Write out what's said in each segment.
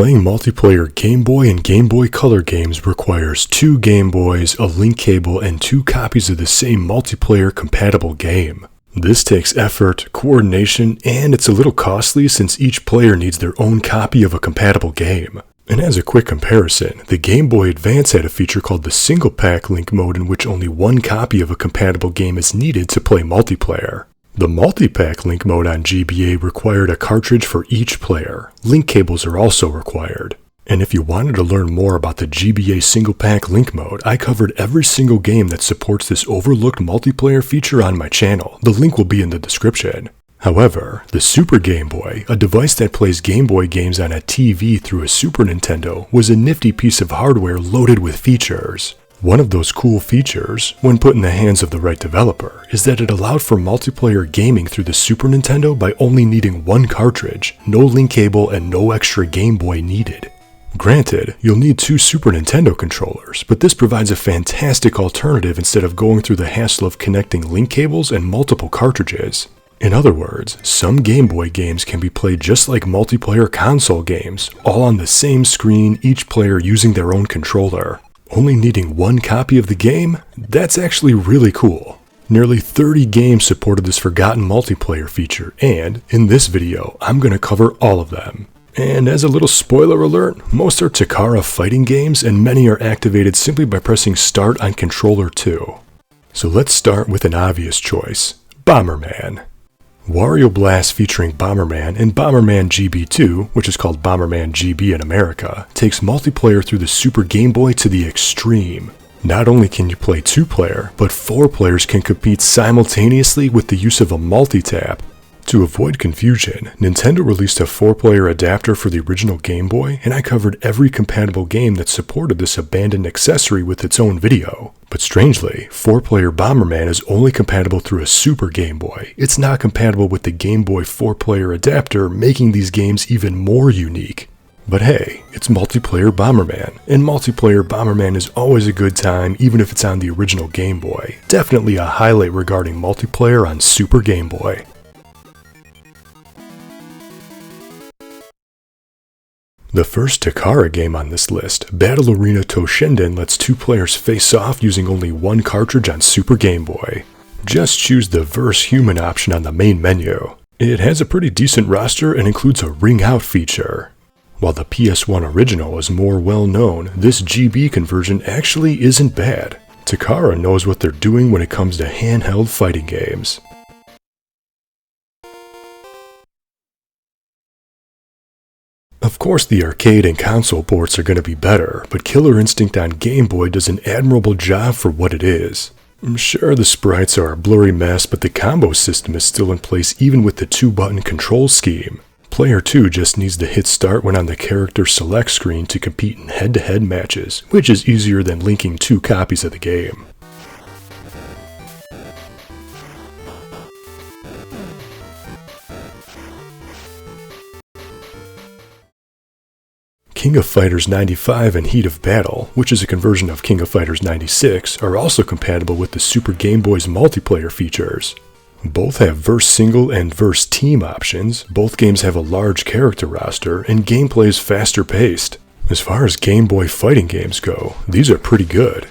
Playing multiplayer Game Boy and Game Boy Color games requires 2 Game Boys, a link cable, and 2 copies of the same multiplayer compatible game. This takes effort, coordination, and it's a little costly since each player needs their own copy of a compatible game. And as a quick comparison, the Game Boy Advance had a feature called the Single-Pak link mode in which only 1 copy of a compatible game is needed to play multiplayer. The multi-pack link mode on GBA required a cartridge for each player. Link cables are also required. And if you wanted to learn more about the GBA single-pack link mode, I covered every single game that supports this overlooked multiplayer feature on my channel. The link will be in the description. However, the Super Game Boy, a device that plays Game Boy games on a TV through a Super Nintendo, was a nifty piece of hardware loaded with features. One of those cool features, when put in the hands of the right developer, is that it allowed for multiplayer gaming through the Super Nintendo by only needing 1 cartridge, no link cable, and no extra Game Boy needed. Granted, you'll need 2 Super Nintendo controllers, but this provides a fantastic alternative instead of going through the hassle of connecting link cables and multiple cartridges. In other words, some Game Boy games can be played just like multiplayer console games, all on the same screen, each player using their own controller. Only needing 1 copy of the game? That's actually really cool. Nearly 30 games supported this forgotten multiplayer feature, and in this video, I'm going to cover all of them. And as a little spoiler alert, most are Takara fighting games and many are activated simply by pressing start on controller 2. So let's start with an obvious choice, Bomberman. Wario Blast featuring Bomberman and Bomberman GB2, which is called Bomberman GB in America, takes multiplayer through the Super Game Boy to the extreme. Not only can you play 2-player, but 4 players can compete simultaneously with the use of a MultiTap. To avoid confusion, Nintendo released a 4-player adapter for the original Game Boy, and I covered every compatible game that supported this abandoned accessory with its own video. But strangely, 4-player Bomberman is only compatible through a Super Game Boy. It's not compatible with the Game Boy 4-player adapter, making these games even more unique. But hey, it's multiplayer Bomberman, and multiplayer Bomberman is always a good time even if it's on the original Game Boy. Definitely a highlight regarding multiplayer on Super Game Boy. The first Takara game on this list, Battle Arena Toshinden, lets 2 players face off using only 1 cartridge on Super Game Boy. Just choose the Verse Human option on the main menu. It has a pretty decent roster and includes a ring out feature. While the PS1 original is more well known, this GB conversion actually isn't bad. Takara knows what they're doing when it comes to handheld fighting games. Of course the arcade and console ports are going to be better, but Killer Instinct on Game Boy does an admirable job for what it is. Sure, the sprites are a blurry mess, but the combo system is still in place even with the 2-button control scheme. Player 2 just needs to hit start when on the character select screen to compete in head-to-head matches, which is easier than linking 2 copies of the game. King of Fighters 95 and Heat of Battle, which is a conversion of King of Fighters 96, are also compatible with the Super Game Boy's multiplayer features. Both have verse single and verse team options, both games have a large character roster, and gameplay is faster paced. As far as Game Boy fighting games go, these are pretty good.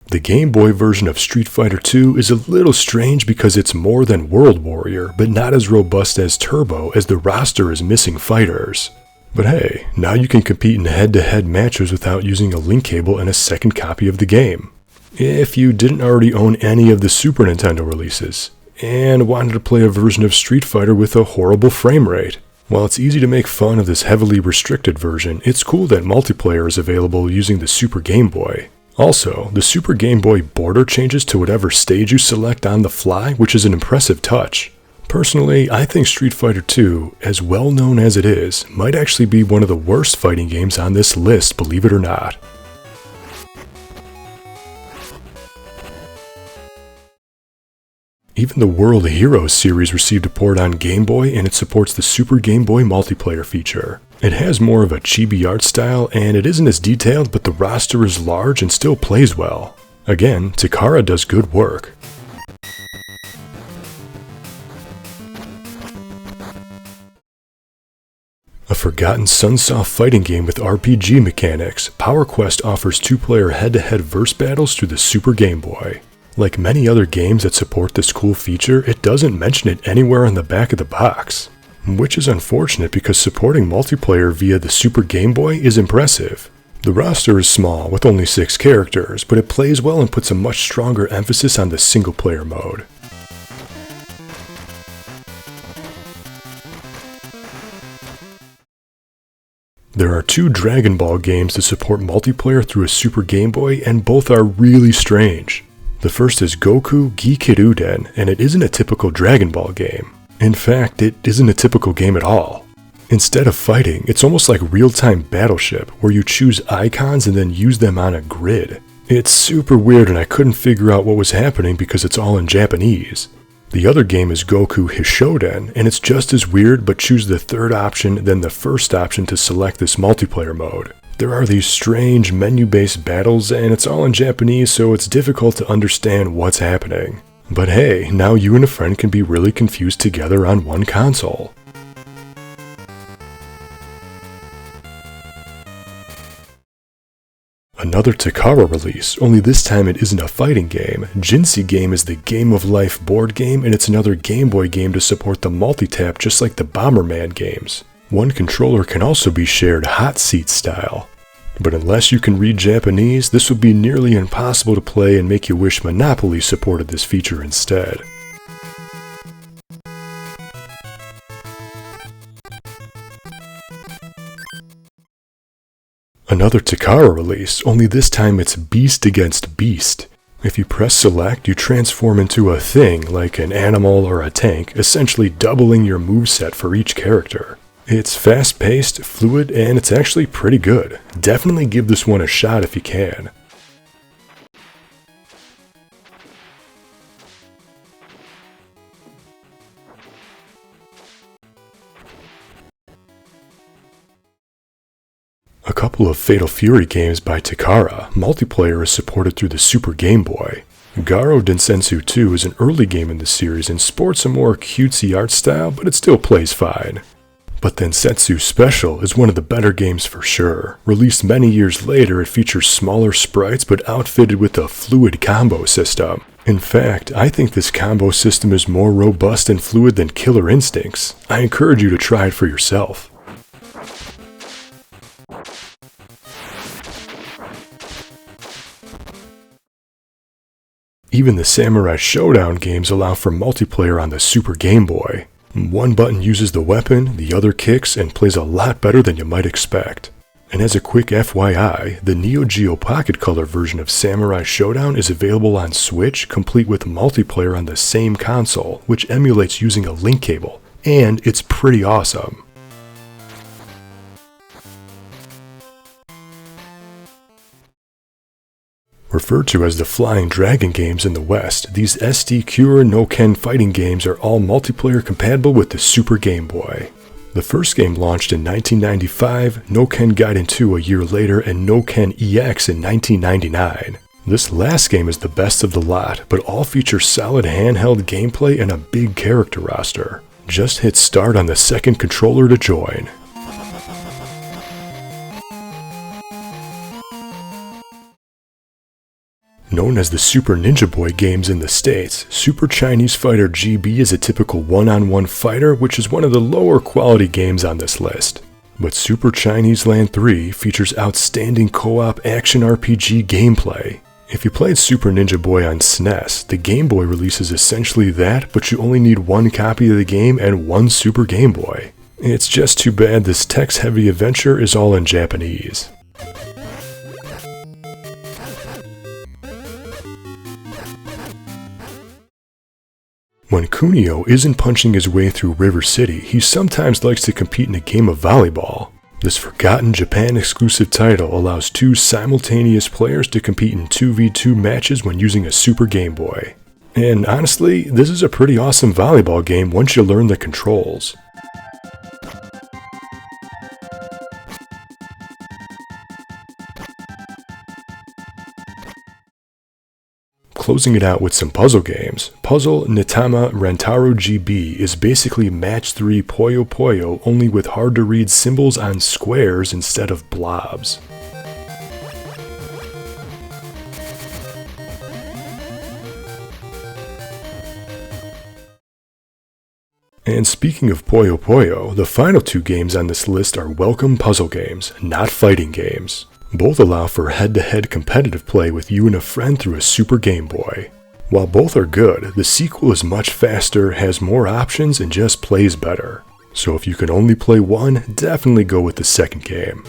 The Game Boy version of Street Fighter II is a little strange because it's more than World Warrior, but not as robust as Turbo as the roster is missing fighters. But hey, now you can compete in head-to-head matches without using a link cable and a second copy of the game. If you didn't already own any of the Super Nintendo releases, and wanted to play a version of Street Fighter with a horrible frame rate. While it's easy to make fun of this heavily restricted version, it's cool that multiplayer is available using the Super Game Boy. Also, the Super Game Boy border changes to whatever stage you select on the fly, which is an impressive touch. Personally, I think Street Fighter II, as well known as it is, might actually be one of the worst fighting games on this list, believe it or not. Even the World Heroes series received a port on Game Boy, and it supports the Super Game Boy multiplayer feature. It has more of a chibi art style, and it isn't as detailed, but the roster is large and still plays well. Again, Takara does good work. A forgotten Sunsoft fighting game with RPG mechanics, Power Quest offers two-player head-to-head verse battles through the Super Game Boy. Like many other games that support this cool feature, it doesn't mention it anywhere on the back of the box. Which is unfortunate because supporting multiplayer via the Super Game Boy is impressive. The roster is small with only 6 characters, but it plays well and puts a much stronger emphasis on the single-player mode. There are 2 Dragon Ball games that support multiplayer through a Super Game Boy, and both are really strange. The first is Goku Gekiruden, and it isn't a typical Dragon Ball game. In fact, it isn't a typical game at all. Instead of fighting, it's almost like real-time Battleship, where you choose icons and then use them on a grid. It's super weird and I couldn't figure out what was happening because it's all in Japanese. The other game is Goku Showdown, and it's just as weird, but choose the third option, then the first option to select this multiplayer mode. There are these strange menu-based battles, and it's all in Japanese, so it's difficult to understand what's happening. But hey, now you and a friend can be really confused together on one console. Another Takara release, only this time it isn't a fighting game. Jinsi Game is the Game of Life board game, and it's another Game Boy game to support the multi-tap just like the Bomberman games. One controller can also be shared hot seat style. But unless you can read Japanese, this would be nearly impossible to play and make you wish Monopoly supported this feature instead. Another Takara release, only this time it's Beast Against Beast. If you press select, you transform into a thing like an animal or a tank, essentially doubling your moveset for each character. It's fast-paced, fluid, and it's actually pretty good. Definitely give this one a shot if you can. A couple of Fatal Fury games by Takara. Multiplayer is supported through the Super Game Boy. Garo Densetsu 2 is an early game in the series and sports a more cutesy art style, but it still plays fine. But Densetsu Special is one of the better games for sure. Released many years later, it features smaller sprites but outfitted with a fluid combo system. In fact, I think this combo system is more robust and fluid than Killer Instinct's. I encourage you to try it for yourself. Even the Samurai Showdown games allow for multiplayer on the Super Game Boy. One button uses the weapon, the other kicks, and plays a lot better than you might expect. And as a quick FYI, the Neo Geo Pocket Color version of Samurai Showdown is available on Switch, complete with multiplayer on the same console, which emulates using a link cable, and it's pretty awesome. Referred to as the Flying Dragon games in the West, these SD Cure no Ken fighting games are all multiplayer compatible with the Super Game Boy. The first game launched in 1995, No Ken Gaiden 2 a year later, and No Ken EX in 1999. This last game is the best of the lot, but all feature solid handheld gameplay and a big character roster. Just hit start on the second controller to join. Known as the Super Ninja Boy games in the States, Super Chinese Fighter GB is a typical one-on-one fighter, which is one of the lower quality games on this list. But Super Chinese Land 3 features outstanding co-op action RPG gameplay. If you played Super Ninja Boy on SNES, the Game Boy release is essentially that, but you only need one copy of the game and one Super Game Boy. It's just too bad this text-heavy adventure is all in Japanese. When Kunio isn't punching his way through River City, he sometimes likes to compete in a game of volleyball. This forgotten Japan-exclusive title allows 2 simultaneous players to compete in 2v2 matches when using a Super Game Boy. And honestly, this is a pretty awesome volleyball game once you learn the controls. Closing it out with some puzzle games, Puzzle Nitama Rantaro GB is basically Match 3 Puyo Puyo only with hard to read symbols on squares instead of blobs. And speaking of Puyo Puyo, the final two games on this list are welcome puzzle games, not fighting games. Both allow for head-to-head competitive play with you and a friend through a Super Game Boy. While both are good, the sequel is much faster, has more options, and just plays better. So if you can only play one, definitely go with the second game.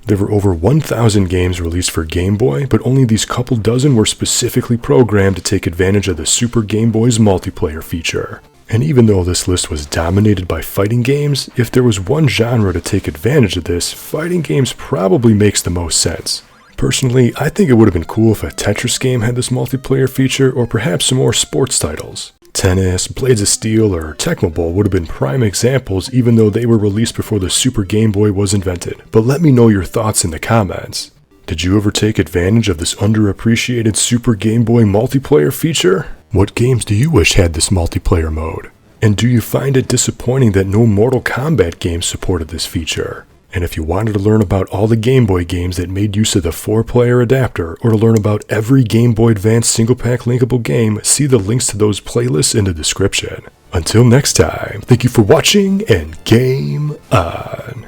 There were over 1,000 games released for Game Boy, but only these couple dozen were specifically programmed to take advantage of the Super Game Boy's multiplayer feature. And even though this list was dominated by fighting games, if there was one genre to take advantage of this, fighting games probably makes the most sense. Personally, I think it would have been cool if a Tetris game had this multiplayer feature, or perhaps some more sports titles. Tennis, Blades of Steel, or Tecmo Bowl would have been prime examples even though they were released before the Super Game Boy was invented, but let me know your thoughts in the comments. Did you ever take advantage of this underappreciated Super Game Boy multiplayer feature? What games do you wish had this multiplayer mode? And do you find it disappointing that no Mortal Kombat games supported this feature? And if you wanted to learn about all the Game Boy games that made use of the 4-player adapter, or to learn about every Game Boy Advance Single-Pak linkable game, see the links to those playlists in the description. Until next time, thank you for watching, and game on!